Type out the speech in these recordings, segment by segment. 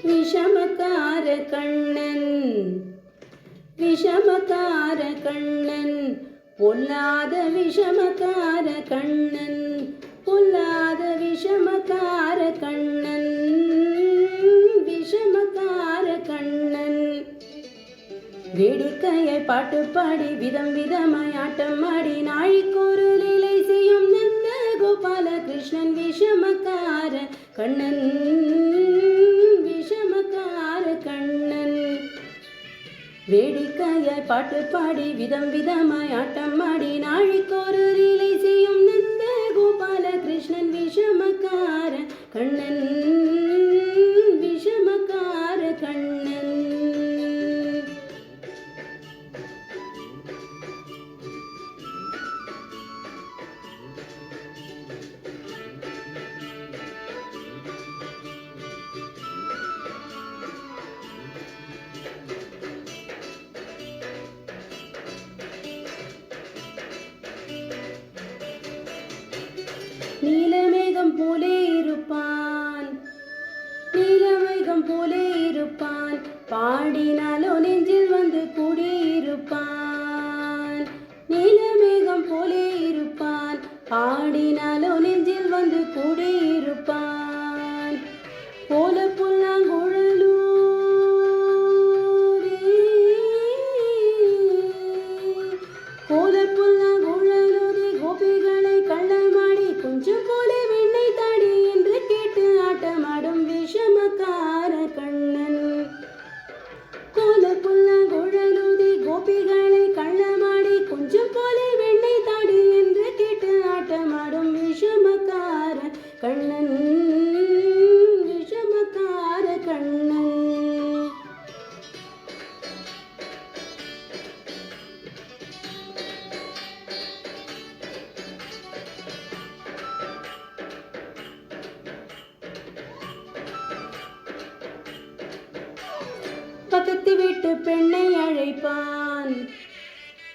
விஷமக்கார கண்ணன் விஷமக்கார கண்ணன் பொல்லாத விஷமக்கார கண்ணன் பொல்லாத விஷமக்கார கண்ணன் விஷமக்கார கண்ணன் வேடிக்கையை பாட்டு பாடி விதம் விதமாய் ஆட்டம் ஆடி நாழிக்கொரு லீலை செய்யும் நந்த கோபால கிருஷ்ணன் விஷமக்கார கண்ணன் விஷமக்கார கண்ணன் வேடிக்கையை பாட்டு பாடி விதம் விதமாய் ஆட்டம் ஆடி நாழிக்கொரு லீலை செய்யும் நந்த கோபால கிருஷ்ணன் விஷமக்கார கண்ணன் விஷமக்கார கண்ணன் நீலமேகம் போலே இருப்பான் நீலமேகம் போலே இருப்பான் பாடினாலோ நெஞ்சில் வந்து கூடியிருப்பான் நீலமேகம் போலே இருப்பான் பாடினாலோ நெஞ்சில் வந்து கூடியிருப்பான் போல புல்லாங்குழலூரே போல புல்லாங்குழலூரே கோபிகளை கள்ளமாடி கொஞ்சம் போல வெண்ணை தாடி என்று கேட்டு ஆட்டமாடும் விஷமக்கார கண்ணன் கோல புல்லாங்குழலூரே கோபிகளை கள்ளமாடி கொஞ்சம் போல வெண்ணை தாடி என்று கேட்டு ஆட்டமாடும் விஷமக்கார கண்ணன் விஷமக்கார கண்ணன் பக்கத்து வீட்டு பெண்ணை அழைப்பான்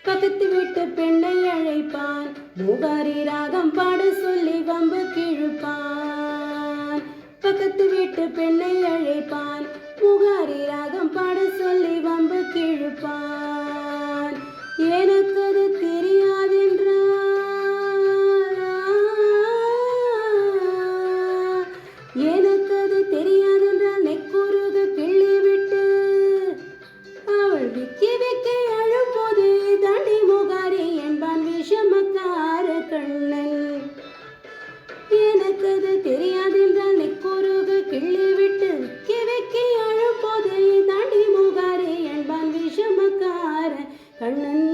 பக்கத்து வீட்டு பெண்ணை அழைப்பான் மூகாரி ராகம் பாட சொல்லி வம்பு கிழுப்பான் பக்கத்து வீட்டு பெண்ணை அழைப்பான் மூகாரி ராகம் பாட சொல்லி வம்பு கிழுப்பான் எனக்கு அது எனக்கு அது தெரியாதென்றால் நெக்குருக கிள்ளி விட்டு அவள் விக்கி விக்கி அழும்போது தாண்டி முகாரி என்பான் விஷமக்கார கண்ணன் எனக்கு அது தெரியாதென்றால் நெக்குருக கிள்ளி விட்டு விக்கி விக்கி அழும்போது தாண்டி முகாரி என்பான் விஷமக்கார கண்ணன்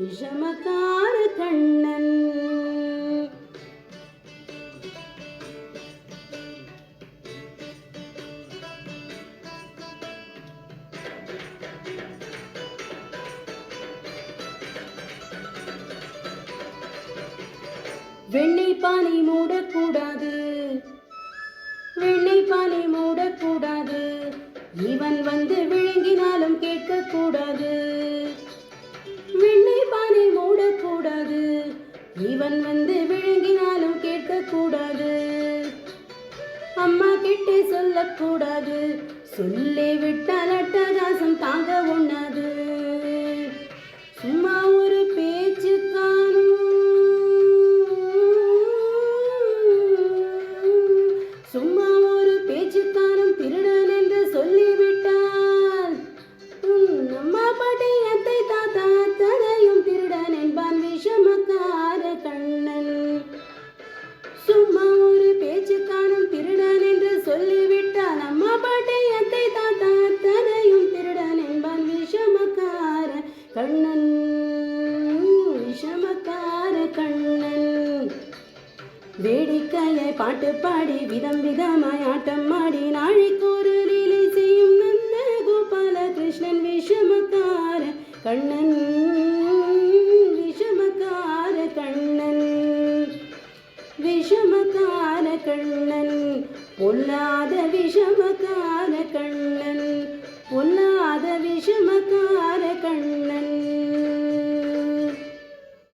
விஷமக்கார கண்ணன் வெண்ணெய் பானை மூடக்கூடாது வெண்ணெய் பானை மூடக்கூடாது இவன் வந்து விழுங்கினாலும் கேட்கக்கூடாது வெண்ணெய் பானை மூடக்கூடாது இவன் வந்து விழுங்கினாலும் கேட்கக்கூடாது அம்மா கிட்டே சொல்லக்கூடாது சொல்லி விட்டால் அட்டகாசம் தாங்க ஒண்ணாது சும்மா ஒரு பேச்சுக்கானும் சும்மா ஒரு பேச்சுக்கானும் திருடன் என்று சொல்லிவிட்டால் அம்மா பாட்டி அத்தை தாத்தா அத்தனையும் திருடன் என்பான் விஷமக்கார கண்ணன் சும்மா ஒரு பேச்சுக்கானும் திருடன் என்று சொல்லிவிட்டால் அம்மா பாட்டி அத்தை தாத்தா அத்தனையும் திருடன் என்பான் விஷமக்கார கண்ணன் விஷமக்கார கண்ணன் வேடிக்கையை பாட்டு பாடி விதம் விதமாய் ஆட்டம் ஆடி நாழிக்கொரு லீலை செய்யும் நந்த கோபால கிருஷ்ணன் விஷமக்கார கண்ணன் விஷமக்கார கண்ணன் விஷமக்கார கண்ணன் பொல்லாத விஷமக்கார கண்ணன் பொல்லாத விஷமக்கார கண்ணன்